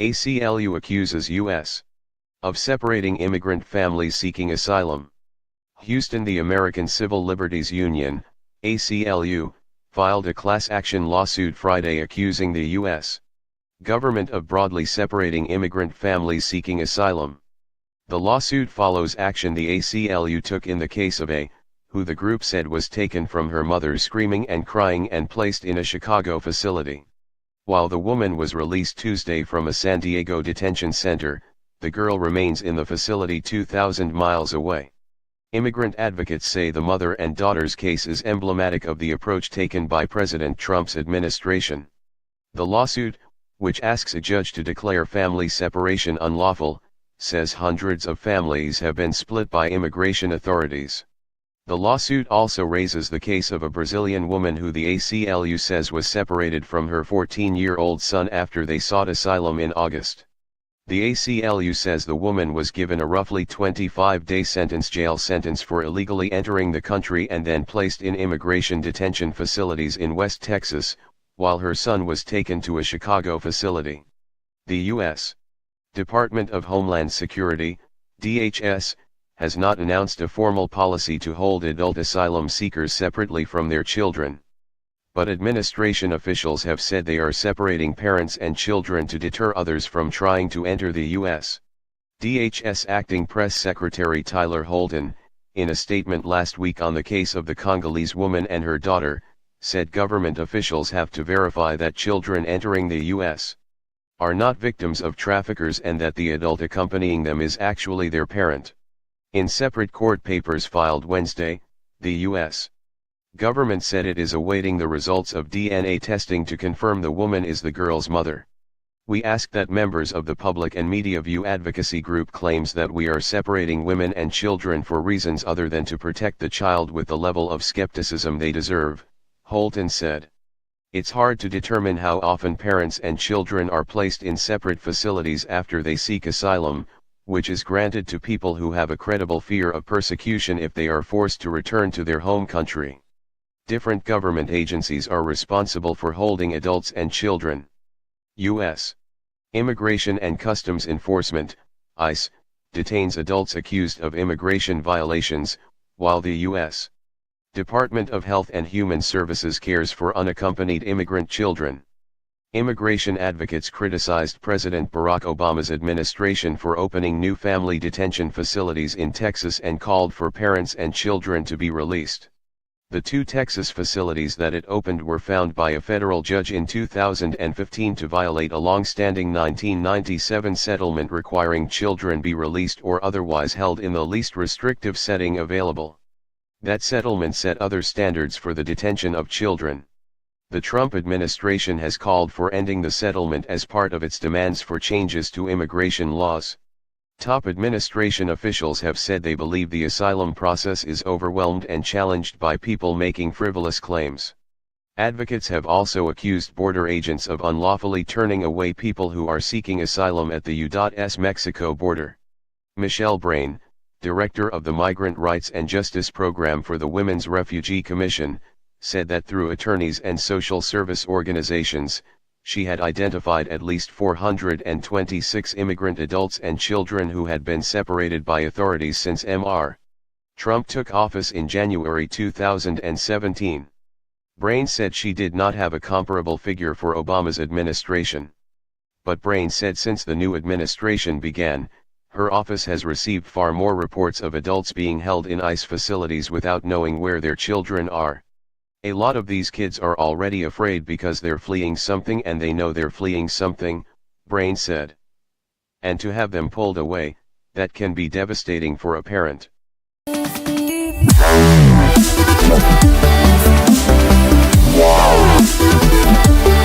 ACLU accuses U.S. of separating immigrant families seeking asylum. Houston. The American Civil Liberties Union, ACLU, filed a class action lawsuit Friday accusing the U.S. government of broadly separating immigrant families seeking asylum. The lawsuit follows action the ACLU took in the case of A, who the group said was taken from her mother screaming and crying and placed in a Chicago facility. While the woman was released Tuesday from a San Diego detention center, the girl remains in the facility 2,000 miles away. Immigrant advocates say the mother and daughter's case is emblematic of the approach taken by President Trump's administration. The lawsuit, which asks a judge to declare family separation unlawful, says hundreds of families have been split by immigration authorities. The lawsuit also raises the case of a Brazilian woman who the ACLU says was separated from her 14-year-old son after they sought asylum in August. The ACLU says the woman was given a roughly 25-day jail sentence for illegally entering the country and then placed in immigration detention facilities in West Texas, while her son was taken to a Chicago facility. The U.S. Department of Homeland Security, DHS, has not announced a formal policy to hold adult asylum seekers separately from their children. But administration officials have said they are separating parents and children to deter others from trying to enter the U.S. DHS Acting Press Secretary Tyler Houlton, in a statement last week on the case of the Congolese woman and her daughter, said government officials have to verify that children entering the U.S. are not victims of traffickers and that the adult accompanying them is actually their parent. In separate court papers filed Wednesday, the U.S. government said it is awaiting the results of DNA testing to confirm the woman is the girl's mother. We ask that members of the public and media view advocacy group claims that we are separating women and children for reasons other than to protect the child with the level of skepticism they deserve, Houlton said. It's hard to determine how often parents and children are placed in separate facilities after they seek asylum, which is granted to people who have a credible fear of persecution if they are forced to return to their home country. Different government agencies are responsible for holding adults and children. U.S. Immigration and Customs Enforcement, ICE, detains adults accused of immigration violations, while the U.S. Department of Health and Human Services cares for unaccompanied immigrant children. Immigration advocates criticized President Barack Obama's administration for opening new family detention facilities in Texas and called for parents and children to be released. The two Texas facilities that it opened were found by a federal judge in 2015 to violate a long-standing 1997 settlement requiring children be released or otherwise held in the least restrictive setting available. That settlement set other standards for the detention of children. The Trump administration has called for ending the settlement as part of its demands for changes to immigration laws. Top administration officials have said they believe the asylum process is overwhelmed and challenged by people making frivolous claims. Advocates have also accused border agents of unlawfully turning away people who are seeking asylum at the U.S. Mexico border. Michelle Brain, director of the Migrant Rights and Justice Program for the Women's Refugee Commission, said that through attorneys and social service organizations, she had identified at least 426 immigrant adults and children who had been separated by authorities since Mr. Trump took office in January 2017. Brain said she did not have a comparable figure for Obama's administration. But Brain said since the new administration began, her office has received far more reports of adults being held in ICE facilities without knowing where their children are. A lot of these kids are already afraid because they're fleeing something and they know they're fleeing something, Brain said. And to have them pulled away, that can be devastating for a parent. Wow.